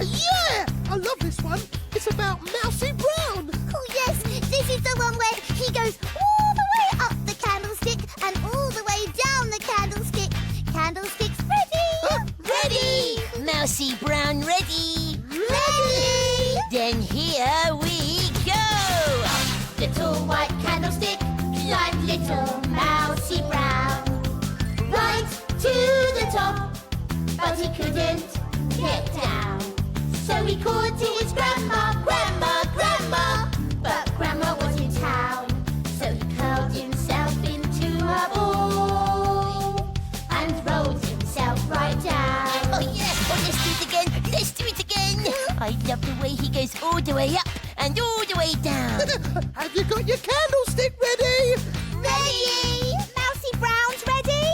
yeah! I love this one. It's about Mousy Brown. Oh, yes, this is the one where he goes all the way up the candlestick and all the way down the candlestick. Candlestick's ready! Ready! Mousy Brown ready! Ready! Then here we go! Little white candlestick, climb little Mousy Brown. Right to the top, but he couldn't get down. So he called to his grandma, Grandma, Grandma. But Grandma was in town, so he curled himself into a ball and rolled himself right down. Oh yeah! Oh, let's do it again! Let's do it again! I love the way he goes all the way up and all the way down. Have you got your candlestick ready? Ready? Mousy Brown's ready?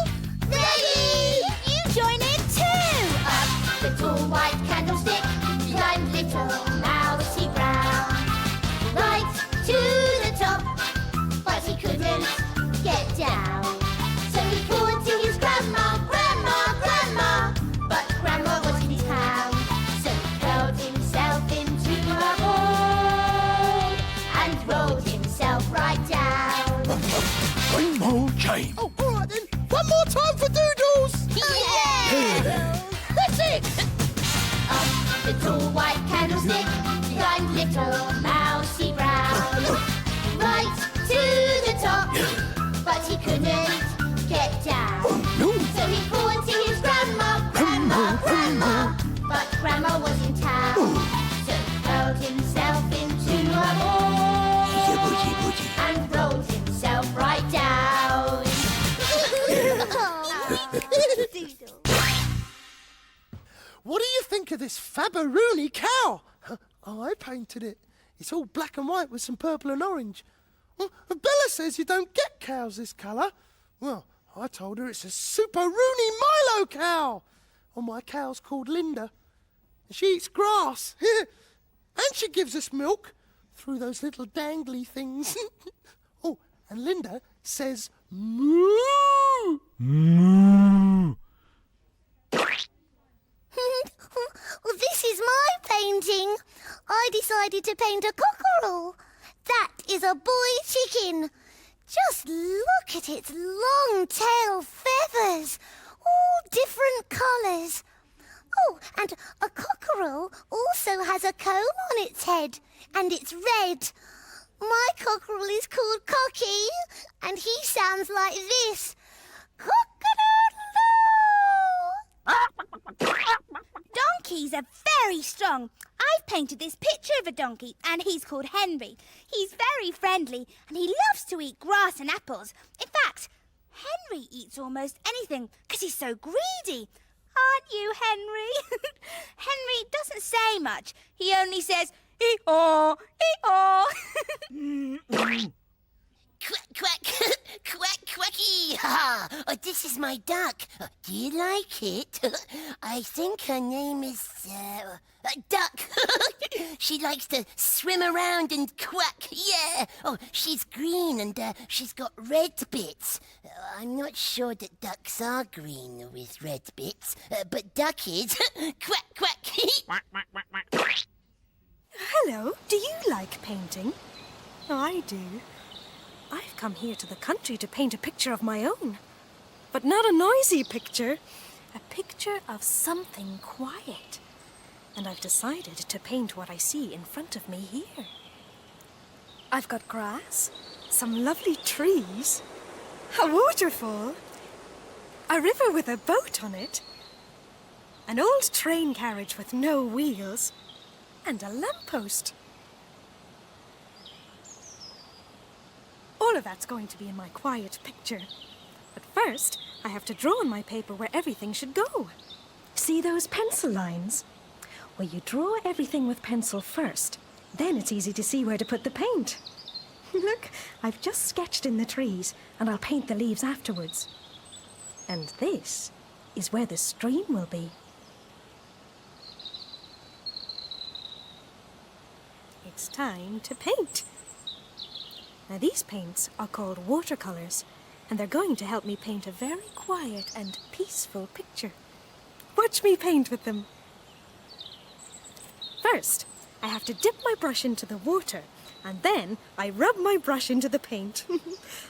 Ready! You join in too! Up little white candlestick, climb little Mousy Brown. Right to the top, but he couldn't get down. So he called to his grandma, Grandma, Grandma. But Grandma was in town, so he curled himself into a ball and rolled himself right down. One more time. Oh, all right then. One more time for Doodles. Yeah! That's it! Up little white candlestick, climb little Mousy Brown. Right to the top, but he couldn't get down. No. So he called to his grandma, Grandma, Grandma. But Grandma was in town, so he curled himself into a ball and rolled himself right down. What do you think of this Fabaroony cow? Oh, I painted it. It's all black and white with some purple and orange. Bella says you don't get cows this colour. Well, I told her it's a Super Rooney Milo cow. Oh, my cow's called Linda. She eats grass. And she gives us milk through those little dangly things. Oh, and Linda says moo. Moo. Well, this is my painting. I decided to paint a cockerel. That is a boy chicken. Just look at its long tail feathers, all different colours. Oh, and a cockerel also has a comb on its head, and it's red. My cockerel is called Cocky, and he sounds like this. Cock-a-doodle-doo! Donkeys are very strong. I've painted this picture of a donkey, and he's called Henry. He's very friendly, and he loves to eat grass and apples. In fact, Henry eats almost anything because he's so greedy. Aren't you, Henry? Henry doesn't say much. He only says, ee-aw, ee-aw. Quack, quack, quack, quacky. Ha! Oh, this is my duck. Do you like it? I think her name is, Duck. She likes to swim around and quack, yeah. Oh, she's green and, she's got red bits. I'm not sure that ducks are green with red bits, but Duck is. Quack, quack. Hello, do you like painting? I do. I've come here to the country to paint a picture of my own. But not a noisy picture. A picture of something quiet. And I've decided to paint what I see in front of me here. I've got grass, some lovely trees, a waterfall, a river with a boat on it, an old train carriage with no wheels, and a lamppost. All of that's going to be in my quiet picture. But first, I have to draw on my paper where everything should go. See those pencil lines? Well, you draw everything with pencil first. Then it's easy to see where to put the paint. Look, I've just sketched in the trees, and I'll paint the leaves afterwards. And this is where the stream will be. It's time to paint. Now, these paints are called watercolours, and they're going to help me paint a very quiet and peaceful picture. Watch me paint with them. First, I have to dip my brush into the water, and then I rub my brush into the paint.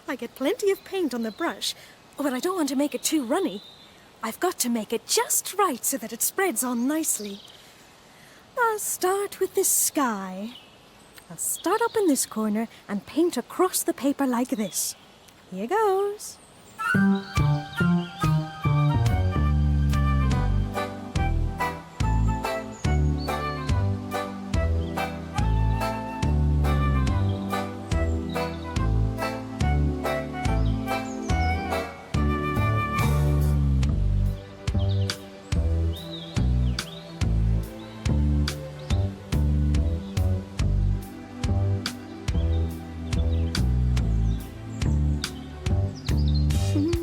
I get plenty of paint on the brush, but I don't want to make it too runny. I've got to make it just right so that it spreads on nicely. I'll start with the sky. I'll start up in this corner and paint across the paper like this. Here goes.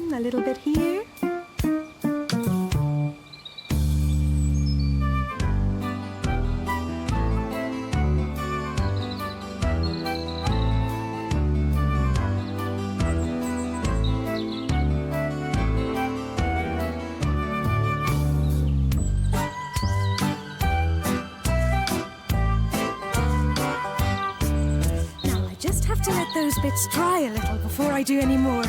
A little bit here. Now I just have to let those bits dry a little before I do any more.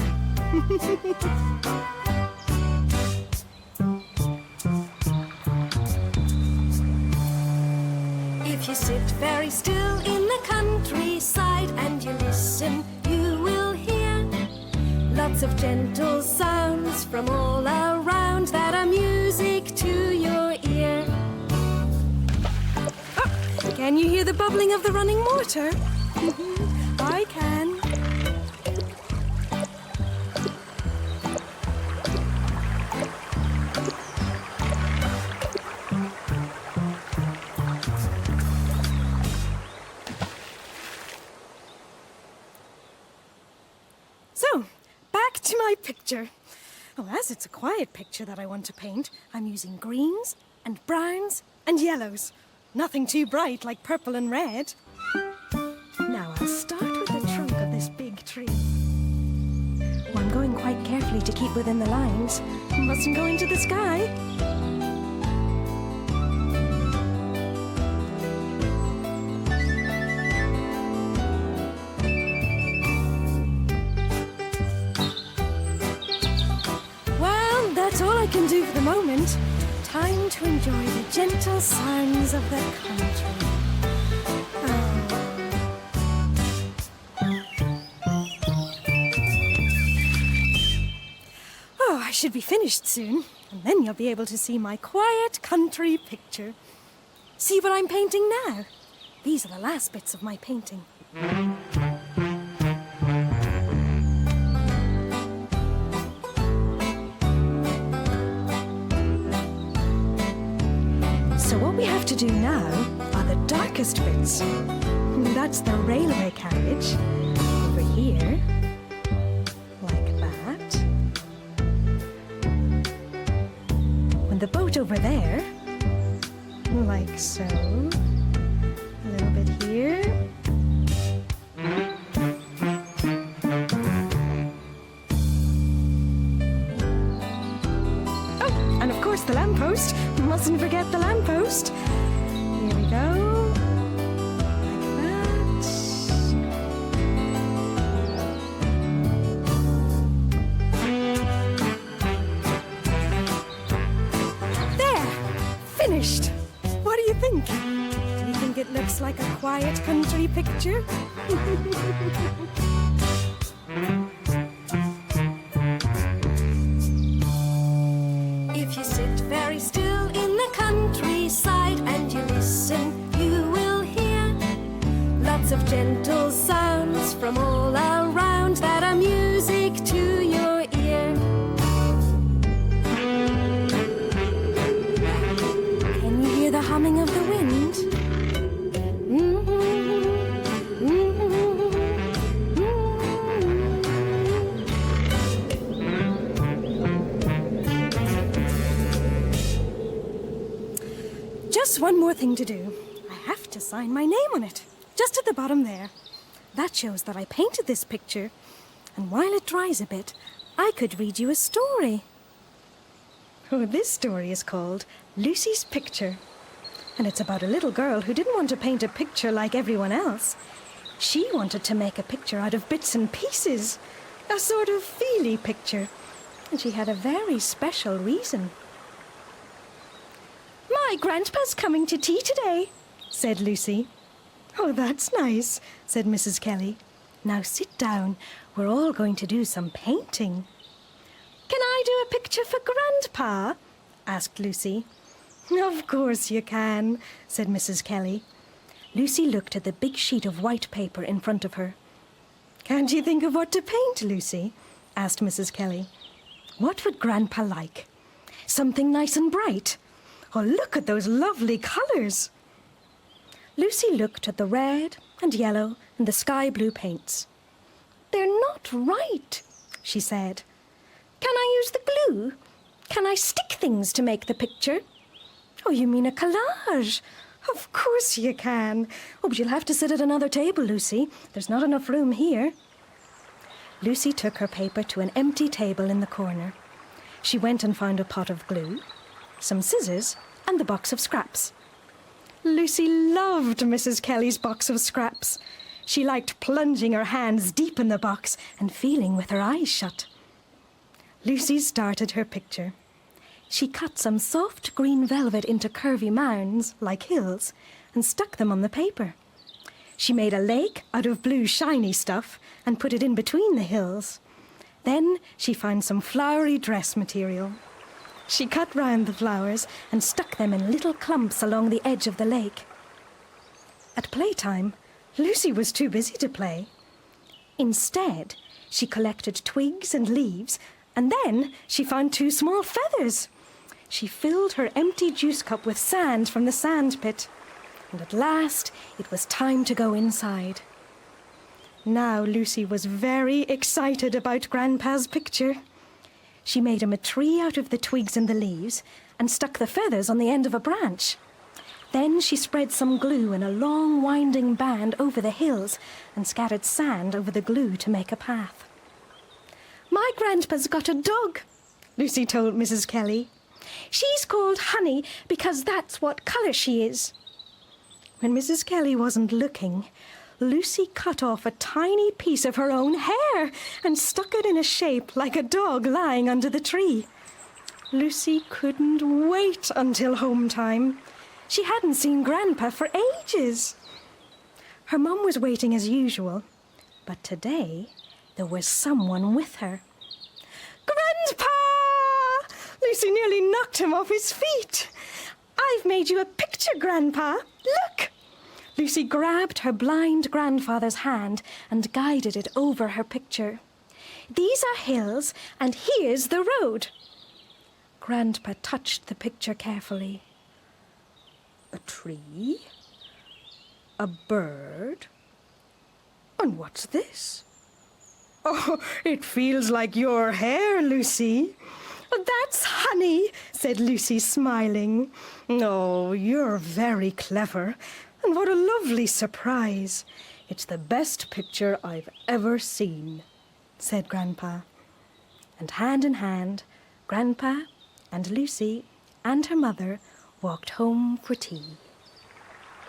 If you sit very still in the countryside and you listen, you will hear lots of gentle sounds from all around that are music to your ear. Oh, can you hear the bubbling of the running water? I can. So, back to my picture. Oh, as it's a quiet picture that I want to paint, I'm using greens and browns and yellows. Nothing too bright like purple and red. Now I'll start with the trunk of this big tree. Oh, I'm going quite carefully to keep within the lines. Mustn't go into the sky. That's all I can do for the moment. Time to enjoy the gentle sounds of the country. Oh, I should be finished soon, and then you'll be able to see my quiet country picture. See what I'm painting now? These are the last bits of my painting. So what we have to do now are the darkest bits. That's the railway carriage over here, like that. And the boat over there, like so. A little bit here. Oh, and of course the lamppost. Mustn't forget the lamppost. Here we go. Like that. There! Finished! What do you think? Do you think it looks like a quiet country picture? If you sit very still in the countryside and you listen, you will hear lots of gentle sounds from all around that are music to your ear. Can you hear the humming of the wind? Just one more thing to do. I have to sign my name on it, just at the bottom there. That shows that I painted this picture, and while it dries a bit, I could read you a story. Oh, this story is called Lucy's Picture. And it's about a little girl who didn't want to paint a picture like everyone else. She wanted to make a picture out of bits and pieces, a sort of feely picture. And she had a very special reason. "My grandpa's coming to tea today," said Lucy. "Oh, that's nice," said Mrs. Kelly. "Now sit down. We're all going to do some painting." "Can I do a picture for Grandpa?" asked Lucy. "Of course you can," said Mrs. Kelly. Lucy looked at the big sheet of white paper in front of her. "Can't you think of what to paint, Lucy?" asked Mrs. Kelly. "What would Grandpa like? Something nice and bright? Oh, look at those lovely colours." Lucy looked at the red and yellow and the sky blue paints. "They're not right," she said. "Can I use the glue? Can I stick things to make the picture?" "Oh, you mean a collage? Of course you can. Oh, but you'll have to sit at another table, Lucy. There's not enough room here." Lucy took her paper to an empty table in the corner. She went and found a pot of glue, some scissors, and the box of scraps. Lucy loved Mrs. Kelly's box of scraps. She liked plunging her hands deep in the box and feeling with her eyes shut. Lucy started her picture. She cut some soft green velvet into curvy mounds, like hills, and stuck them on the paper. She made a lake out of blue shiny stuff and put it in between the hills. Then she found some flowery dress material. She cut round the flowers and stuck them in little clumps along the edge of the lake. At playtime, Lucy was too busy to play. Instead, she collected twigs and leaves, and then she found 2 small feathers. She filled her empty juice cup with sand from the sand pit, and at last it was time to go inside. Now Lucy was very excited about Grandpa's picture. She made him a tree out of the twigs and the leaves and stuck the feathers on the end of a branch. Then she spread some glue in a long winding band over the hills and scattered sand over the glue to make a path. "My Grandpa's got a dog," Lucy told Mrs. Kelly. "She's called Honey because that's what colour she is." When Mrs. Kelly wasn't looking, Lucy cut off a tiny piece of her own hair and stuck it in a shape like a dog lying under the tree. Lucy couldn't wait until home time. She hadn't seen Grandpa for ages. Her mum was waiting as usual, but today there was someone with her. "Grandpa!" Lucy nearly knocked him off his feet. "I've made you a picture, Grandpa. Look!" Lucy grabbed her blind grandfather's hand and guided it over her picture. "These are hills, and here's the road." Grandpa touched the picture carefully. "A tree? A bird? And what's this? Oh, it feels like your hair, Lucy." "That's Honey," said Lucy, smiling. "Oh, you're very clever. And what a lovely surprise. It's the best picture I've ever seen," said Grandpa. And hand in hand, Grandpa and Lucy and her mother walked home for tea.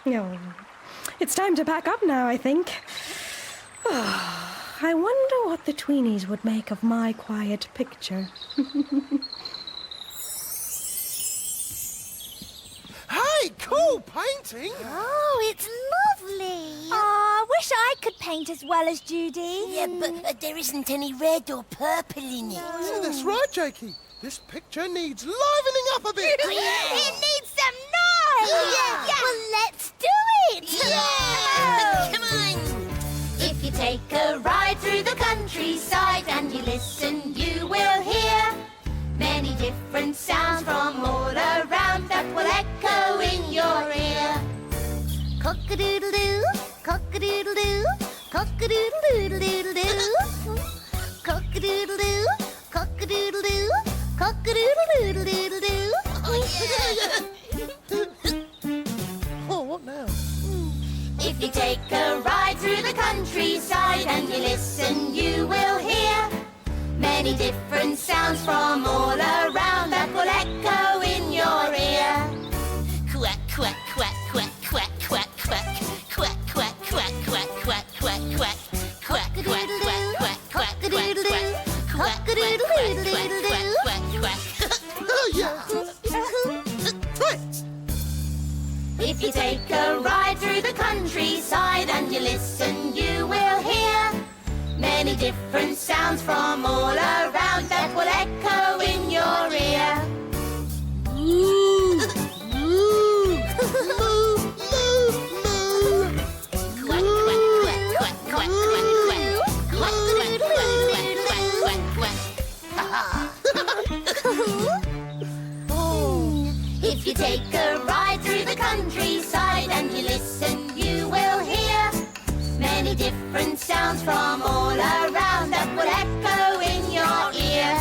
"Oh, it's time to pack up now, I think. I wonder what the Tweenies would make of my quiet picture." Hey, cool painting! Oh, it's lovely. Oh, I wish I could paint as well as Judy. Yeah, but there isn't any red or purple in it. Yeah, that's right, Jakey. This picture needs livening up a bit. It needs some noise. Yeah. Well, let's do it. Yeah! Come on! If you take a ride through the countryside and you listen, you will hear many different sounds from all around that will echo in your ear. Cock-a-doodle-doo, cock-a-doodle-doo, cock-a-doodle-doodle-doodle-doo. Cock-a-doodle-doo, cock-a-doodle-doo, cock-a-doodle-doodle-doodle-doo. Oh, what now? If you take a ride through the countryside and you listen, you will hear many different sounds from all around that will echo in your ear. Quack, quack, quack. Many different sounds from all around that will echo in your ear. Moo, moo, moo, moo, moo. Quack, quack, quack, quack, quack, quack, quack, quack, quack, quack, quack, quack, quack. If you take a ride through the countryside and you listen, you will hear many different sounds from all around that will echo in your ear.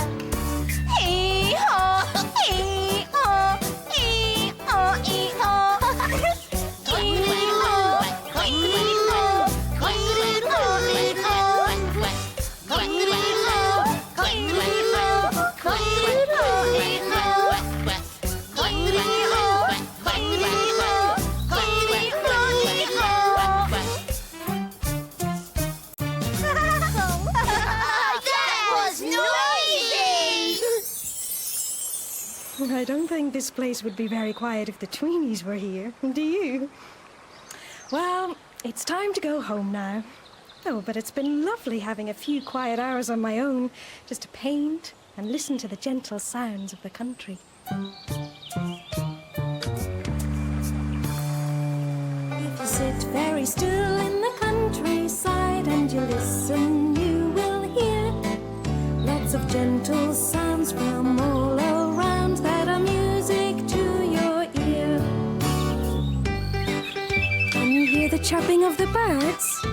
Hee-haw, hee-haw, hee-haw, hee-haw. Hee-haw, hee-haw, hee-haw, hee-haw, That was noisy! I don't think this place would be very quiet if the Tweenies were here, do you? Well, it's time to go home now. Oh, but it's been lovely having a few quiet hours on my own, just to paint and listen to the gentle sounds of the country. If you sit very still in the countryside and you listen, you will hear lots of gentle sounds from all around that are music to your ear. Can you hear the chirping of the birds?